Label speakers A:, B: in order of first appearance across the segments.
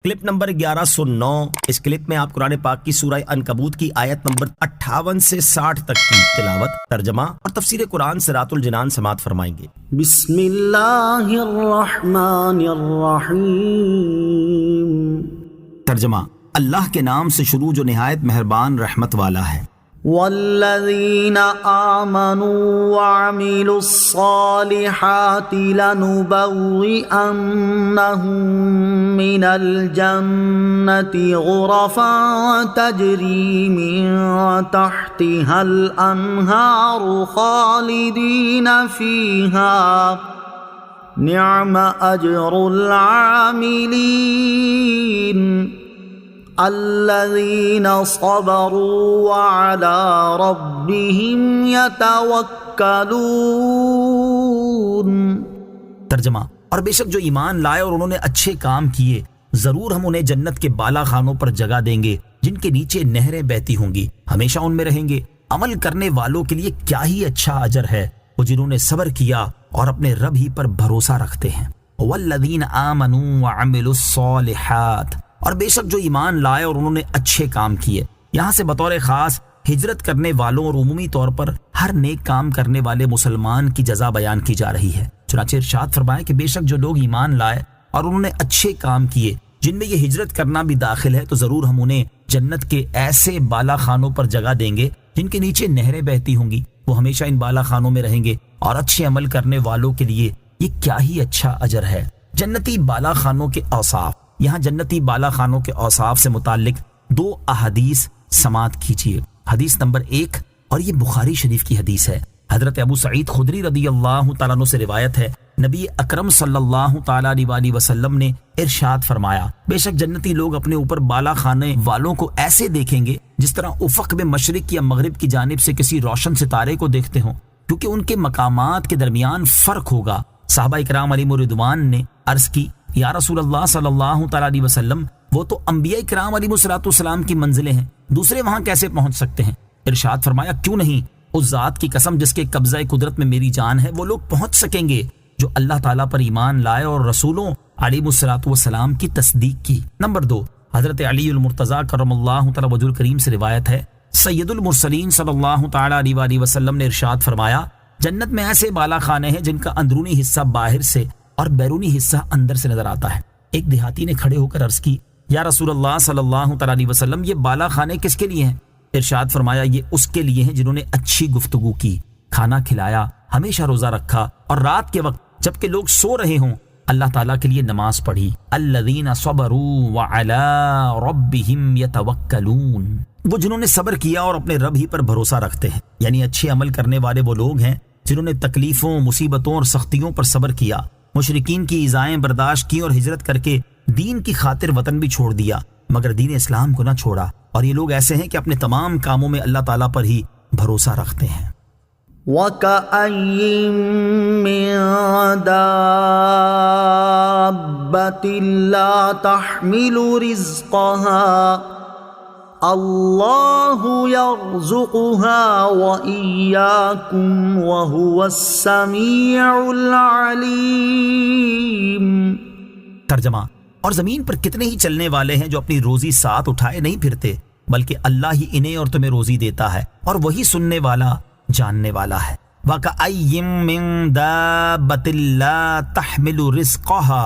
A: Clip number 1109۔ اس clip میں آپ قرآن پاک کی سورہ عنکبوت کی آیت نمبر 58 سے 60 تک کی تلاوت، ترجمہ اور تفسیر قرآن صراط الجنان سماعت فرمائیں گے۔
B: بسم اللہ الرحمن الرحیم۔
A: ترجمہ: اللہ کے نام سے شروع جو نہایت مہربان رحمت والا ہے۔
B: والذین آمنوا وعملوا الصالحات لنبوئنهم من الجنة غرفا تجری من تحتها الانہار خالدین فیہا نعم اجر العاملین الذین صبروا وعلی ربہم یتوکلون۔
A: ترجمہ: اور بے شک جو ایمان لائے اور انہوں نے اچھے کام کیے، ضرور ہم انہیں جنت کے بالا خانوں پر جگہ دیں گے جن کے نیچے نہریں بہتی ہوں گی، ہمیشہ ان میں رہیں گے۔ عمل کرنے والوں کے لیے کیا ہی اچھا اجر ہے، وہ جنہوں نے صبر کیا اور اپنے رب ہی پر بھروسہ رکھتے ہیں۔ والذین آمنوا وعملوا الصالحات، اور بے شک جو ایمان لائے اور انہوں نے اچھے کام کیے، یہاں سے بطور خاص ہجرت کرنے والوں اور عمومی طور پر ہر نیک کام کرنے والے مسلمان کی جزا بیان کی جا رہی ہے۔ چنانچہ ارشاد فرمایا کہ بے شک جو لوگ ایمان لائے اور انہوں نے اچھے کام کیے، جن میں یہ ہجرت کرنا بھی داخل ہے، تو ضرور ہم انہیں جنت کے ایسے بالا خانوں پر جگہ دیں گے جن کے نیچے نہریں بہتی ہوں گی، وہ ہمیشہ ان بالا خانوں میں رہیں گے، اور اچھے عمل کرنے والوں کے لیے یہ کیا ہی اچھا اجر ہے۔ جنتی بالا خانوں کے اوصاف۔ یہاں جنتی بالا خانوں کے اوصاف سے متعلق 2 احادیث سماعت کیجیے۔ حدیث نمبر 1، اور یہ بخاری شریف کی حدیث ہے، حضرت ابو سعید خدری رضی اللہ تعالیٰ عنہ سے روایت ہے، نبی اکرم صلی اللہ تعالیٰ علیہ وسلم نے ارشاد فرمایا، بے شک جنتی لوگ اپنے اوپر بالا خانے والوں کو ایسے دیکھیں گے جس طرح افق میں مشرق یا مغرب کی جانب سے کسی روشن ستارے کو دیکھتے ہوں، کیونکہ ان کے مقامات کے درمیان فرق ہوگا۔ صحابہ اکرام علیہم الرضوان نے عرض کی، یا رسول اللہ صلی اللہ تعالیٰ علیہ وسلم، وہ تو انبیاء کرام علیہ السلام کی منزلیں ہیں، دوسرے وہاں کیسے پہنچ سکتے ہیں؟ ارشاد فرمایا، کیوں نہیں، اس ذات کی قسم جس کے قبضہ قدرت میں میری جان ہے، وہ لوگ پہنچ سکیں گے جو اللہ تعالیٰ پر ایمان لائے اور رسولوں علیہ السلام کی تصدیق کی۔ نمبر 2، حضرت علی المرتضیٰ کرم اللہ تعالیٰ وجہ الکریم سے روایت ہے، سید المرسلین صلی اللہ تعالیٰ علیہ وسلم نے ارشاد فرمایا، جنت میں ایسے بالا خانے ہیں جن کا اندرونی حصہ باہر سے اور بیرونی حصہ اندر سے نظر آتا ہے۔ ایک دیہاتی نے کھڑے ہو کر عرض کی، یا رسول اللہ صلی اللہ تعالیٰ علیہ وسلم، یہ بالا خانے کس کے لیے ہیں؟ ارشاد فرمایا، یہ اس کے لیے ہیں جنہوں نے اچھی گفتگو کی، کھانا کھلایا، ہمیشہ روزہ رکھا، اور رات کے وقت جبکہ لوگ سو رہے ہوں اللہ تعالیٰ کے لیے نماز پڑھی۔ الذین صبروا وعلی ربہم یتوکلون، وہ جنہوں نے صبر کیا اور اپنے رب ہی پر بھروسہ رکھتے ہیں، یعنی اچھے عمل کرنے والے وہ لوگ ہیں جنہوں نے تکلیفوں، مصیبتوں اور سختیوں پر صبر کیا، مشرکین کی ایذائیں برداشت کی اور ہجرت کر کے دین کی خاطر وطن بھی چھوڑ دیا، مگر دین اسلام کو نہ چھوڑا، اور یہ لوگ ایسے ہیں کہ اپنے تمام کاموں میں اللہ تعالیٰ پر ہی بھروسہ رکھتے ہیں۔
B: وَكَأَيِّن مِّن دَابَّةٍ لَّا تَحْمِلُ رِزْقَهَا اللہ یرزقها وَإِيَّاكُمْ وَهُوَ السَّمِيعُ الْعَلِيمُ۔
A: ترجمہ: اور زمین پر کتنے ہی چلنے والے ہیں جو اپنی روزی ساتھ اٹھائے نہیں پھرتے، بلکہ اللہ ہی انہیں اور تمہیں روزی دیتا ہے، اور وہی سننے والا، جاننے والا ہے۔ وَكَأَيِّن مِّن دَابَّةٍ لَّا تَحْمِلُ رِزْقَهَا،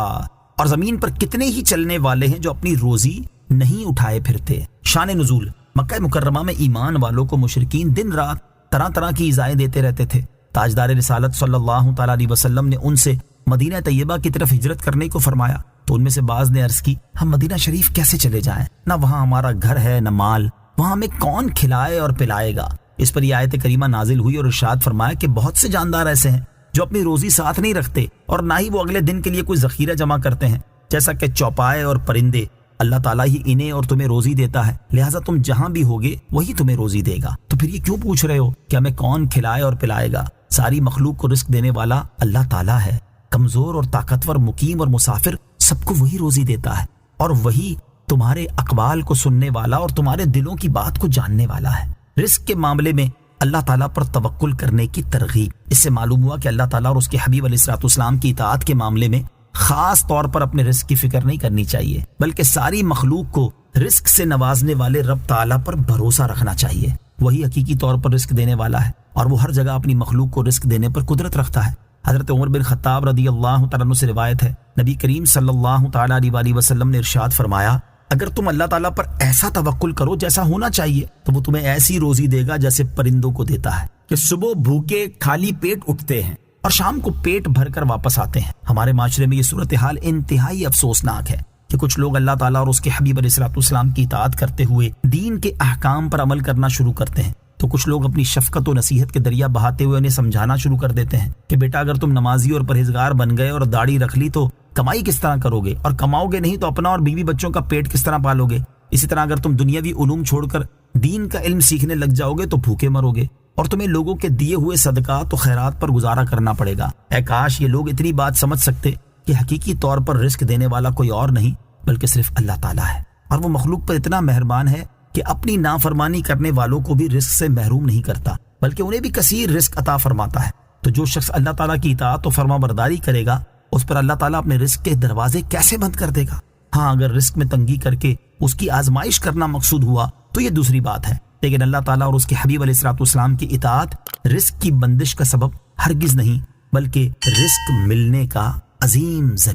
A: اور زمین پر کتنے ہی چلنے والے ہیں جو اپنی روزی نہیں اٹھائے پھرتے۔ شان نزول: مکہ مکرمہ میں ایمان والوں کو مشرکین دن رات طرح طرح کی ایذائیں دیتے رہتے تھے۔ تاجدار رسالت صلی اللہ تعالیٰ علیہ وسلم نے ان سے مدینہ طیبہ کی طرف ہجرت کرنے کو فرمایا، تو ان میں سے بعض نے عرض کی، ہم مدینہ شریف کیسے چلے جائیں؟ نہ وہاں ہمارا گھر ہے نہ مال، وہاں ہمیں کون کھلائے اور پلائے گا؟ اس پر یہ آیت کریمہ نازل ہوئی اور ارشاد فرمایا کہ بہت سے جاندار ایسے ہیں جو اپنی روزی ساتھ نہیں رکھتے، اور نہ ہی وہ اگلے دن کے لیے کوئی ذخیرہ جمع کرتے ہیں، جیسا کہ چوپائے اور پرندے۔ اللہ تعالیٰ ہی انہیں اور تمہیں روزی دیتا ہے، لہٰذا تم جہاں بھی ہوگے وہی تمہیں روزی دے گا۔ تو پھر یہ کیوں پوچھ رہے ہو کہ ہمیں کون کھلائے اور پلائے گا؟ ساری مخلوق کو رزق دینے والا اللہ تعالیٰ ہے، کمزور اور طاقتور، مقیم اور مسافر، سب کو وہی روزی دیتا ہے، اور وہی تمہارے اقوال کو سننے والا اور تمہارے دلوں کی بات کو جاننے والا ہے۔ رزق کے معاملے میں اللہ تعالیٰ پر توکل کرنے کی ترغیب۔ اس سے معلوم ہوا کہ اللہ تعالیٰ اور اس کے حبیب علیہ الصلوۃ والسلام کی اطاعت کے معاملے میں خاص طور پر اپنے رزق کی فکر نہیں کرنی چاہیے، بلکہ ساری مخلوق کو رزق سے نوازنے والے رب تعالیٰ پر بھروسہ رکھنا چاہیے۔ وہی حقیقی طور پر رزق دینے والا ہے اور وہ ہر جگہ اپنی مخلوق کو رزق دینے پر قدرت رکھتا ہے۔ حضرت عمر بن خطاب رضی اللہ تعالیٰ عنہ سے روایت ہے، نبی کریم صلی اللہ تعالیٰ علیہ وسلم نے ارشاد فرمایا، اگر تم اللہ تعالیٰ پر ایسا توکل کرو جیسا ہونا چاہیے تو وہ تمہیں ایسی روزی دے گا جیسے پرندوں کو دیتا ہے، کہ صبح بھوکے خالی پیٹ اٹھتے ہیں اور شام کو پیٹ بھر کر واپس آتے ہیں۔ ہمارے معاشرے میں یہ صورتحال انتہائی افسوسناک ہے کہ کچھ لوگ اللہ تعالیٰ اور اس کے حبیب علیہ السلام کی اطاعت کرتے ہوئے دین کے احکام پر عمل کرنا شروع کرتے ہیں، تو کچھ لوگ اپنی شفقت و نصیحت کے دریا بہاتے ہوئے انہیں سمجھانا شروع کر دیتے ہیں کہ بیٹا اگر تم نمازی اور پرہیزگار بن گئے اور داڑھی رکھ لی تو کمائی کس طرح کرو گے، اور کماؤ گے نہیں تو اپنا اور بیوی بچوں کا پیٹ کس طرح پالو گے۔ اسی طرح اگر تم دنیاوی علوم چھوڑ کر دین کا علم سیکھنے لگ جاؤ گے تو بھوکے مرو گے اور تمہیں لوگوں کے دیے ہوئے صدقات و خیرات پر گزارا کرنا پڑے گا۔ اے کاش یہ لوگ اتنی بات سمجھ سکتے کہ حقیقی طور پر رزق دینے والا کوئی اور نہیں بلکہ صرف اللہ تعالیٰ ہے، اور وہ مخلوق پر اتنا مہربان ہے کہ اپنی نافرمانی کرنے والوں کو بھی رزق سے محروم نہیں کرتا بلکہ انہیں بھی کثیر رزق عطا فرماتا ہے۔ تو جو شخص اللہ تعالیٰ کی اطاعت و فرما برداری کرے گا اس پر اللہ تعالیٰ اپنے رزق کے دروازے کیسے بند کر دے گا؟ ہاں اگر رزق میں تنگی کر کے اس کی آزمائش کرنا مقصود ہوا تو یہ دوسری بات ہے، لیکن اللہ تعالیٰ اور اس کے حبیب علیہ السلام کی اطاعت رزق کی بندش کا سبب ہرگز نہیں بلکہ رزق ملنے کا عظیم ذریعہ